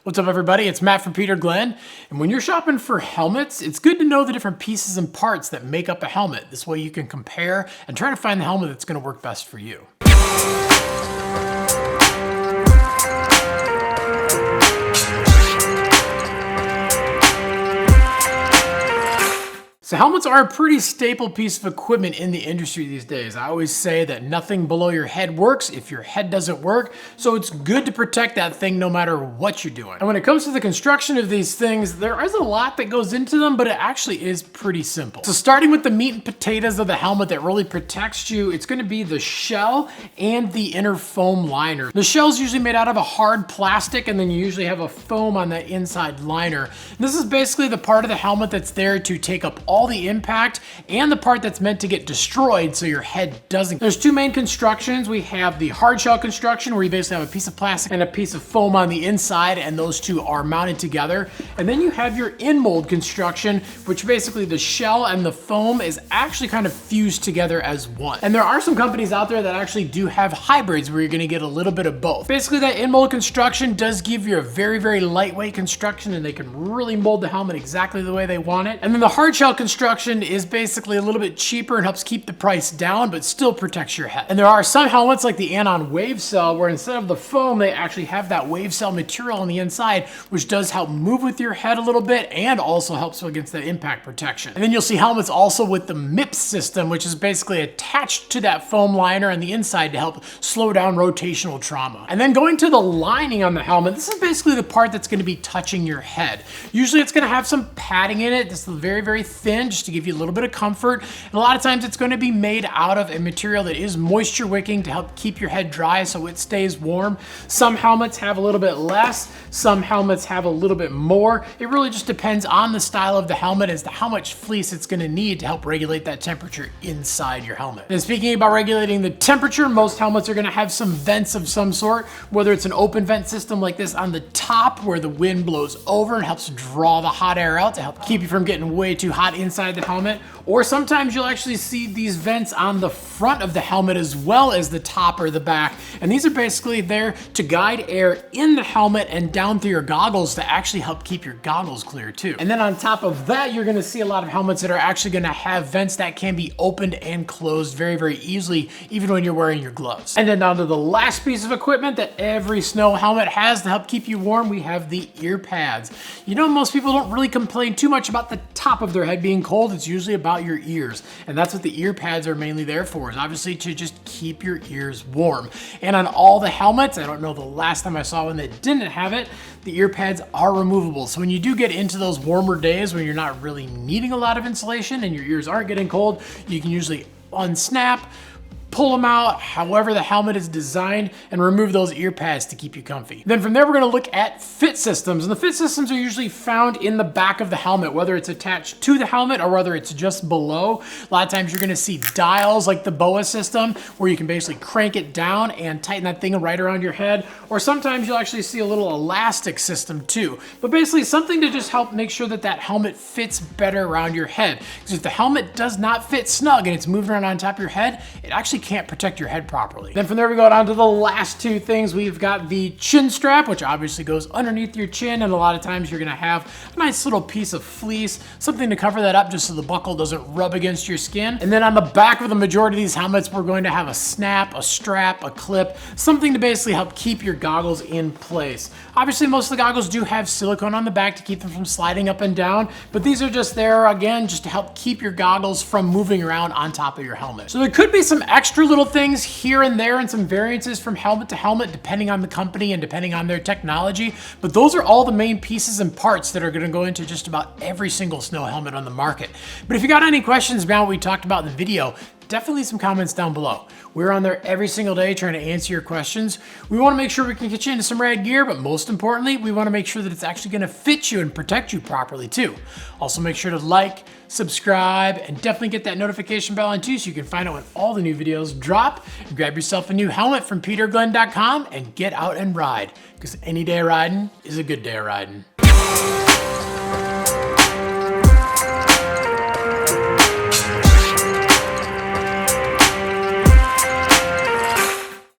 What's up, everybody? It's Matt from Peter Glenn. And when you're shopping for helmets, it's good to know the different pieces and parts that make up a helmet. This way you can compare and try to find the helmet that's going to work best for you. So helmets are a pretty staple piece of equipment in the industry these days. I always say that nothing below your head works if your head doesn't work, so it's good to protect that thing no matter what you're doing. And when it comes to the construction of these things, there is a lot that goes into them, but it actually is pretty simple. So starting with the meat and potatoes of the helmet that really protects you, it's gonna be the shell and the inner foam liner. The shell's usually made out of a hard plastic, and then you usually have a foam on that inside liner. And this is basically the part of the helmet that's there to take up all the impact and the part that's meant to get destroyed so your head doesn't. There's two main constructions. We have the hard shell construction, where you basically have a piece of plastic and a piece of foam on the inside, and those two are mounted together. And then you have your in mold construction, which basically the shell and the foam is actually kind of fused together as one. And there are some companies out there that actually do have hybrids where you're gonna get a little bit of both. Basically, that in mold construction does give you a very, very lightweight construction, and they can really mold the helmet exactly the way they want it. And then the hard shell construction is basically a little bit cheaper and helps keep the price down, but still protects your head. And there are some helmets like the Anon Wave Cell, where instead of the foam, they actually have that wave cell material on the inside, which does help move with your head a little bit and also helps against that impact protection. And then you'll see helmets also with the MIPS system, which is basically attached to that foam liner on the inside to help slow down rotational trauma. And then going to the lining on the helmet, this is basically the part that's going to be touching your head. Usually it's going to have some padding in it. This is very, very thin, just to give you a little bit of comfort. And a lot of times it's going to be made out of a material that is moisture wicking to help keep your head dry so it stays warm. Some helmets have a little bit less, some helmets have a little bit more. It really just depends on the style of the helmet as to how much fleece it's going to need to help regulate that temperature inside your helmet. And speaking about regulating the temperature, most helmets are going to have some vents of some sort, whether it's an open vent system like this on the top where the wind blows over and helps draw the hot air out to help keep you from getting way too hot inside the helmet. Or sometimes you'll actually see these vents on the front of the helmet as well as the top or the back. And these are basically there to guide air in the helmet and down through your goggles to actually help keep your goggles clear too. And then on top of that, you're gonna see a lot of helmets that are actually gonna have vents that can be opened and closed very, very easily, even when you're wearing your gloves. And then down to the last piece of equipment that every snow helmet has to help keep you warm, we have the ear pads. You know, most people don't really complain too much about the top of their head being cold. It's usually about your ears. And that's what the ear pads are mainly there for, is obviously to just keep your ears warm. And on all the helmets, I don't know the last time I saw one that didn't have it, the ear pads are removable. So when you do get into those warmer days when you're not really needing a lot of insulation and your ears aren't getting cold, you can usually unsnap, pull them out however the helmet is designed, and remove those ear pads to keep you comfy. Then from there, we're gonna look at fit systems. And the fit systems are usually found in the back of the helmet, whether it's attached to the helmet or whether it's just below. A lot of times you're gonna see dials like the BOA system, where you can basically crank it down and tighten that thing right around your head. Or sometimes you'll actually see a little elastic system too. But basically something to just help make sure that that helmet fits better around your head. Because if the helmet does not fit snug and it's moving around on top of your head, it actually can't protect your head properly. Then from there, we go down to the last two things. We've got the chin strap, which obviously goes underneath your chin, and a lot of times you're gonna have a nice little piece of fleece, something to cover that up just so the buckle doesn't rub against your skin. And then on the back of the majority of these helmets, we're going to have a snap, a strap, a clip, something to basically help keep your goggles in place. Obviously, most of the goggles do have silicone on the back to keep them from sliding up and down, but these are just there, again, just to help keep your goggles from moving around on top of your helmet. So there could be some extra little things here and there and some variances from helmet to helmet depending on the company and depending on their technology, but those are all the main pieces and parts that are going to go into just about every single snow helmet on the market. But if you got any questions about what we talked about in the video, definitely leave some comments down below. We're on there every single day trying to answer your questions. We want to make sure we can get you into some rad gear, but most importantly, we want to make sure that it's actually going to fit you and protect you properly too. Also, make sure to like, subscribe, and definitely get that notification bell on too so you can find out when all the new videos drop. And grab yourself a new helmet from peterglenn.com and get out and ride, because any day of riding is a good day of riding.